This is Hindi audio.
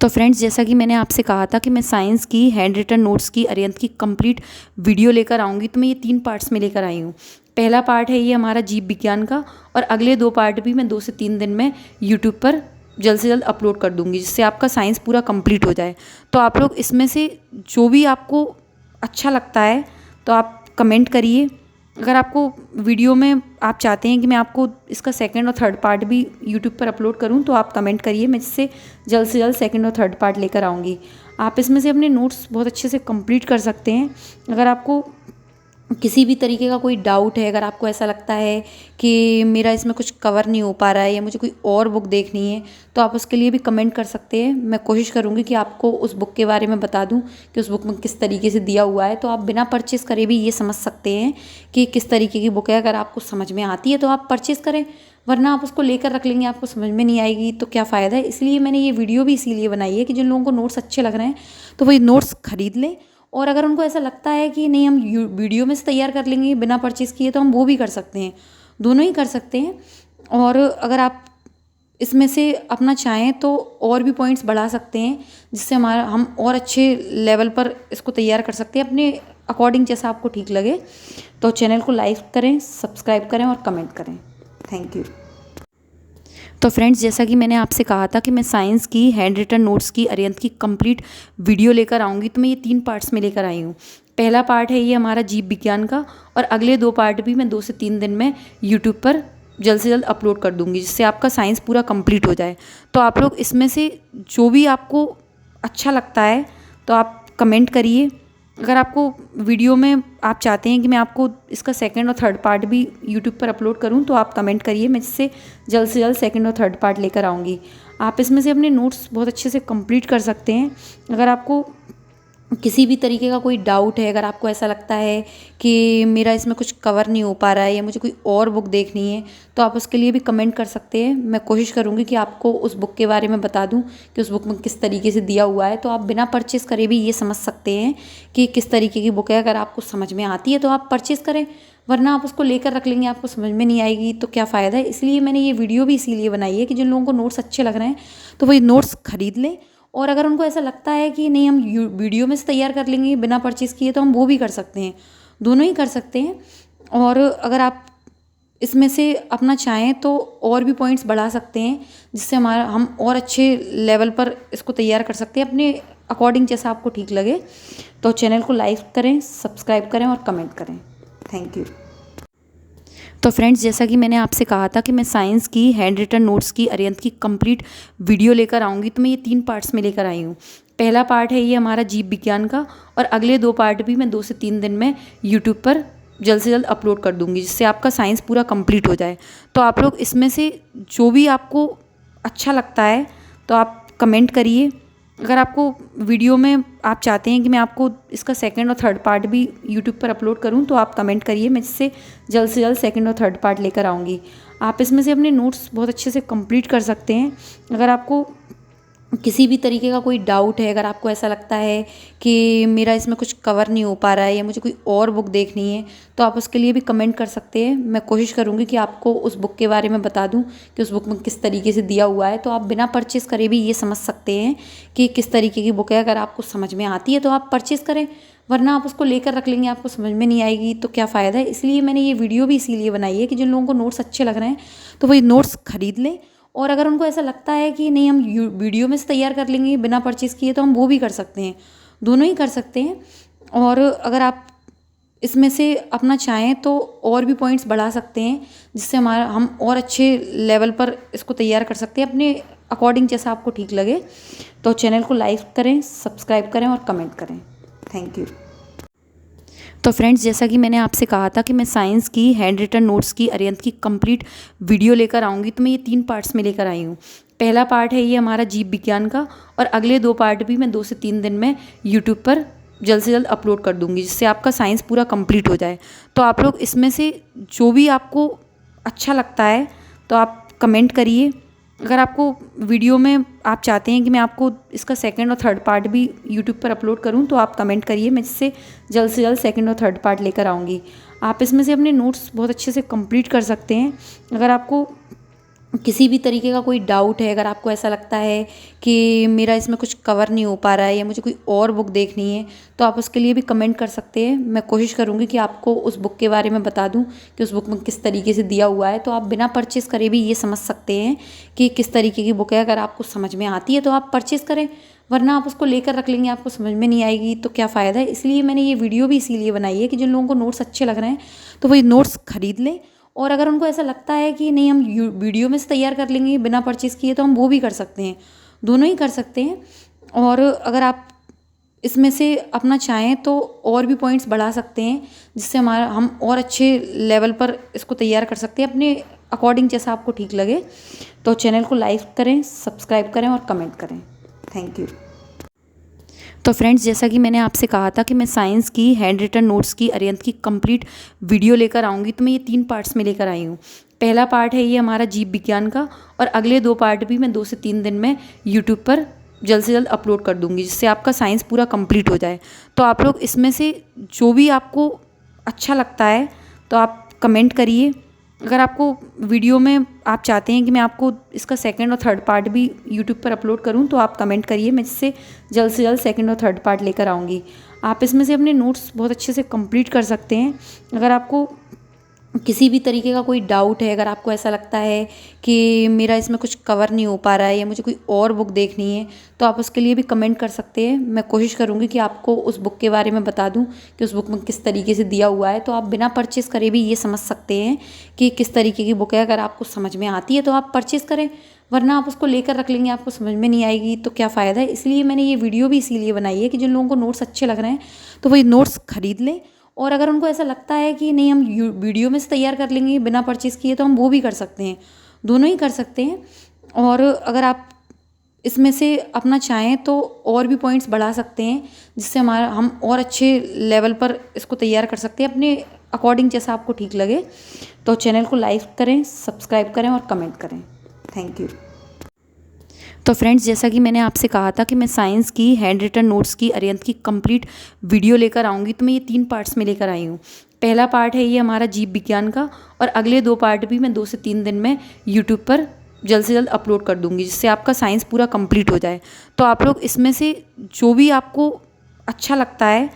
तो फ्रेंड्स, जैसा कि मैंने आपसे कहा था कि मैं साइंस की हैंड रिटन नोट्स की अरिहंत की कंप्लीट वीडियो लेकर आऊँगी। तो मैं ये 3 पार्ट्स में लेकर आई हूँ। पहला पार्ट है ये हमारा जीव विज्ञान का, और अगले 2 पार्ट भी मैं 2 से 3 दिन में यूट्यूब पर जल्द से जल्द अपलोड कर दूँगी, जिससे आपका साइंस पूरा कंप्लीट हो जाए। तो आप लोग इसमें से जो भी आपको अच्छा लगता है तो आप कमेंट करिए। अगर आपको वीडियो में आप चाहते हैं कि मैं आपको इसका सेकंड और थर्ड पार्ट भी यूट्यूब पर अपलोड करूं, तो आप कमेंट करिए। मैं इससे जल्द से जल्द सेकंड और थर्ड पार्ट लेकर आऊँगी। आप इसमें से अपने नोट्स बहुत अच्छे से कंप्लीट कर सकते हैं। अगर आपको किसी भी तरीके का कोई डाउट है, अगर आपको ऐसा लगता है कि मेरा इसमें कुछ कवर नहीं हो पा रहा है या मुझे कोई और बुक देखनी है, तो आप उसके लिए भी कमेंट कर सकते हैं। मैं कोशिश करूँगी कि आपको उस बुक के बारे में बता दूँ कि उस बुक में किस तरीके से दिया हुआ है। तो आप बिना परचेज़ करे भी ये समझ सकते हैं कि किस तरीके की बुक है। अगर आपको समझ में आती है तो आप परचेज़ करें, वरना आप उसको लेकर रख लेंगे, आपको समझ में नहीं आएगी तो क्या फ़ायदा है। इसलिए मैंने ये वीडियो भी इसीलिए बनाई है कि जिन लोगों को नोट्स अच्छे लग रहे हैं तो वो ये नोट्स खरीद लें, और अगर उनको ऐसा लगता है कि नहीं हम वीडियो में से तैयार कर लेंगे बिना परचेज़ किए, तो हम वो भी कर सकते हैं, दोनों ही कर सकते हैं। और अगर आप इसमें से अपना चाहें तो और भी पॉइंट्स बढ़ा सकते हैं, जिससे हम और अच्छे लेवल पर इसको तैयार कर सकते हैं अपने अकॉर्डिंग, जैसा आपको ठीक लगे। तो चैनल को लाइक करें, सब्सक्राइब करें और कमेंट करें। Thank you. तो फ्रेंड्स, जैसा कि मैंने आपसे कहा था कि मैं साइंस की हैंड रिटन नोट्स की अरिहंत की कंप्लीट वीडियो लेकर आऊँगी। तो मैं ये 3 पार्ट्स में लेकर आई हूँ। पहला पार्ट है ये हमारा जीव विज्ञान का, और अगले 2 पार्ट भी मैं 2 से 3 दिन में यूट्यूब पर जल्द से जल्द अपलोड कर दूँगी, जिससे आपका साइंस पूरा कंप्लीट हो जाए। तो आप लोग इसमें से जो भी आपको अच्छा लगता है तो आप कमेंट करिए। अगर आपको वीडियो में आप चाहते हैं कि मैं आपको इसका सेकंड और थर्ड पार्ट भी यूट्यूब पर अपलोड करूं, तो आप कमेंट करिए। मैं इससे जल्द से जल्द सेकंड और थर्ड पार्ट लेकर आऊँगी। आप इसमें से अपने नोट्स बहुत अच्छे से कंप्लीट कर सकते हैं। अगर आपको किसी भी तरीके का कोई डाउट है, अगर आपको ऐसा लगता है कि मेरा इसमें कुछ कवर नहीं हो पा रहा है या मुझे कोई और बुक देखनी है, तो आप उसके लिए भी कमेंट कर सकते हैं। मैं कोशिश करूँगी कि आपको उस बुक के बारे में बता दूँ कि उस बुक में किस तरीके से दिया हुआ है। तो आप बिना परचेज़ करे भी ये समझ सकते हैं कि किस तरीके की बुक है। अगर आपको समझ में आती है तो आप परचेज़ करें, वरना आप उसको लेकर रख लेंगे, आपको समझ में नहीं आएगी तो क्या फ़ायदा है। इसलिए मैंने ये वीडियो भी इसीलिए बनाई है कि जिन लोगों को नोट्स अच्छे लग रहे हैं तो वो ये नोट्स खरीद लें, और अगर उनको ऐसा लगता है कि नहीं हम वीडियो में से तैयार कर लेंगे बिना परचेज़ किए, तो हम वो भी कर सकते हैं, दोनों ही कर सकते हैं। और अगर आप इसमें से अपना चाहें तो और भी पॉइंट्स बढ़ा सकते हैं, जिससे हम और अच्छे लेवल पर इसको तैयार कर सकते हैं अपने अकॉर्डिंग, जैसा आपको ठीक लगे। तो चैनल को लाइक करें, सब्सक्राइब करें और कमेंट करें। Thank you. तो फ्रेंड्स, जैसा कि मैंने आपसे कहा था कि मैं साइंस की हैंड रिटन नोट्स की अरिहंत की कंप्लीट वीडियो लेकर आऊँगी। तो मैं ये 3 पार्ट्स में लेकर आई हूँ। पहला पार्ट है ये हमारा जीव विज्ञान का, और अगले 2 पार्ट भी मैं 2 से 3 दिन में यूट्यूब पर जल्द से जल्द अपलोड कर दूँगी, जिससे आपका साइंस पूरा कंप्लीट हो जाए। तो आप लोग इसमें से जो भी आपको अच्छा लगता है तो आप कमेंट करिए। अगर आपको वीडियो में आप चाहते हैं कि मैं आपको इसका सेकंड और थर्ड पार्ट भी यूट्यूब पर अपलोड करूं, तो आप कमेंट करिए। मैं इससे जल्द से जल्द सेकंड और थर्ड पार्ट लेकर आऊँगी। आप इसमें से अपने नोट्स बहुत अच्छे से कंप्लीट कर सकते हैं। अगर आपको किसी भी तरीके का कोई डाउट है, अगर आपको ऐसा लगता है कि मेरा इसमें कुछ कवर नहीं हो पा रहा है या मुझे कोई और बुक देखनी है, तो आप उसके लिए भी कमेंट कर सकते हैं। मैं कोशिश करूँगी कि आपको उस बुक के बारे में बता दूँ कि उस बुक में किस तरीके से दिया हुआ है। तो आप बिना परचेज़ करे भी ये समझ सकते हैं कि किस तरीके की बुक है। अगर आपको समझ में आती है तो आप परचेज़ करें, वरना आप उसको लेकर रख लेंगे, आपको समझ में नहीं आएगी तो क्या फ़ायदा है। इसलिए मैंने ये वीडियो भी इसीलिए बनाई है कि जिन लोगों को नोट्स अच्छे लग रहे हैं तो वो ये नोट्स खरीद लें, और अगर उनको ऐसा लगता है कि नहीं हम वीडियो में से तैयार कर लेंगे बिना परचेज़ किए, तो हम वो भी कर सकते हैं, दोनों ही कर सकते हैं। और अगर आप इसमें से अपना चाहें तो और भी पॉइंट्स बढ़ा सकते हैं, जिससे हम और अच्छे लेवल पर इसको तैयार कर सकते हैं अपने अकॉर्डिंग, जैसा आपको ठीक लगे। तो चैनल को लाइक करें, सब्सक्राइब करें और कमेंट करें। Thank you. तो फ्रेंड्स, जैसा कि मैंने आपसे कहा था कि मैं साइंस की हैंड रिटन नोट्स की अरिहंत की कंप्लीट वीडियो लेकर आऊँगी। तो मैं ये 3 पार्ट्स में लेकर आई हूँ। पहला पार्ट है ये हमारा जीव विज्ञान का, और अगले 2 पार्ट भी मैं 2 से 3 दिन में यूट्यूब पर जल्द से जल्द अपलोड कर दूँगी, जिससे आपका साइंस पूरा कंप्लीट हो जाए। तो आप लोग इसमें से जो भी आपको अच्छा लगता है तो आप कमेंट करिए। अगर आपको वीडियो में आप चाहते हैं कि मैं आपको इसका सेकंड और थर्ड पार्ट भी यूट्यूब पर अपलोड करूं, तो आप कमेंट करिए। मैं इससे जल्द से जल्द सेकंड और थर्ड पार्ट लेकर आऊँगी। आप इसमें से अपने नोट्स बहुत अच्छे से कंप्लीट कर सकते हैं। अगर आपको किसी भी तरीके का कोई डाउट है, अगर आपको ऐसा लगता है कि मेरा इसमें कुछ कवर नहीं हो पा रहा है या मुझे कोई और बुक देखनी है, तो आप उसके लिए भी कमेंट कर सकते हैं। मैं कोशिश करूँगी कि आपको उस बुक के बारे में बता दूँ कि उस बुक में किस तरीके से दिया हुआ है। तो आप बिना परचेज़ करे भी ये समझ सकते हैं कि किस तरीके की बुक है। अगर आपको समझ में आती है तो आप परचेज़ करें, वरना आप उसको लेकर रख लेंगे, आपको समझ में नहीं आएगी तो क्या फ़ायदा है। इसलिए मैंने ये वीडियो भी इसीलिए बनाई है कि जिन लोगों को नोट्स अच्छे लग रहे हैं तो वो ये नोट्स खरीद लें, और अगर उनको ऐसा लगता है कि नहीं हम वीडियो में से तैयार कर लेंगे बिना परचेज़ किए, तो हम वो भी कर सकते हैं, दोनों ही कर सकते हैं। और अगर आप इसमें से अपना चाहें तो और भी पॉइंट्स बढ़ा सकते हैं, जिससे हमारा हम और अच्छे लेवल पर इसको तैयार कर सकते हैं अपने अकॉर्डिंग, जैसा आपको ठीक लगे। तो चैनल को लाइक करें, सब्सक्राइब करें और कमेंट करें। Thank you. तो फ्रेंड्स, जैसा कि मैंने आपसे कहा था कि मैं साइंस की हैंड रिटन नोट्स की अरिहंत की कंप्लीट वीडियो लेकर आऊँगी, तो मैं ये 3 पार्ट्स में लेकर आई हूँ। पहला पार्ट है ये हमारा जीव विज्ञान का, और अगले 2 पार्ट भी मैं 2 से 3 दिन में यूट्यूब पर जल्द से जल्द अपलोड कर दूँगी, जिससे आपका साइंस पूरा कंप्लीट हो जाए। तो आप लोग इसमें से जो भी आपको अच्छा लगता है तो आप कमेंट करिए। अगर आपको वीडियो में आप चाहते हैं कि मैं आपको इसका सेकंड और थर्ड पार्ट भी यूट्यूब पर अपलोड करूं, तो आप कमेंट करिए, मैं इससे जल्द से जल्द सेकंड और थर्ड पार्ट लेकर आऊँगी। आप इसमें से अपने नोट्स बहुत अच्छे से कंप्लीट कर सकते हैं। अगर आपको किसी भी तरीके का कोई डाउट है, अगर आपको ऐसा लगता है कि मेरा इसमें कुछ कवर नहीं हो पा रहा है या मुझे कोई और बुक देखनी है, तो आप उसके लिए भी कमेंट कर सकते हैं। मैं कोशिश करूँगी कि आपको उस बुक के बारे में बता दूँ कि उस बुक में किस तरीके से दिया हुआ है। तो आप बिना परचेज़ करे भी ये समझ सकते हैं कि किस तरीके की बुक है। अगर आपको समझ में आती है तो आप परचेज़ करें, वरना आप उसको लेकर रख लेंगे, आपको समझ में नहीं आएगी तो क्या फ़ायदा है। इसलिए मैंने ये वीडियो भी इसीलिए बनाई है कि जिन लोगों को नोट्स अच्छे लग रहे हैं तो वो ये नोट्स खरीद लें, और अगर उनको ऐसा लगता है कि नहीं हम वीडियो में से तैयार कर लेंगे बिना परचेज़ किए, तो हम वो भी कर सकते हैं, दोनों ही कर सकते हैं। और अगर आप इसमें से अपना चाहें तो और भी पॉइंट्स बढ़ा सकते हैं, जिससे हमारा हम और अच्छे लेवल पर इसको तैयार कर सकते हैं अपने अकॉर्डिंग, जैसा आपको ठीक लगे। तो चैनल को लाइक करें, सब्सक्राइब करें और कमेंट करें। Thank you. तो फ्रेंड्स, जैसा कि मैंने आपसे कहा था कि मैं साइंस की हैंड रिटन नोट्स की अरिहंत की कंप्लीट वीडियो लेकर आऊँगी, तो मैं ये 3 पार्ट्स में लेकर आई हूँ। पहला पार्ट है ये हमारा जीव विज्ञान का, और अगले 2 पार्ट भी मैं 2 से 3 दिन में यूट्यूब पर जल्द से जल्द अपलोड कर दूँगी, जिससे आपका साइंस पूरा कंप्लीट हो जाए। तो आप लोग इसमें से जो भी आपको अच्छा लगता है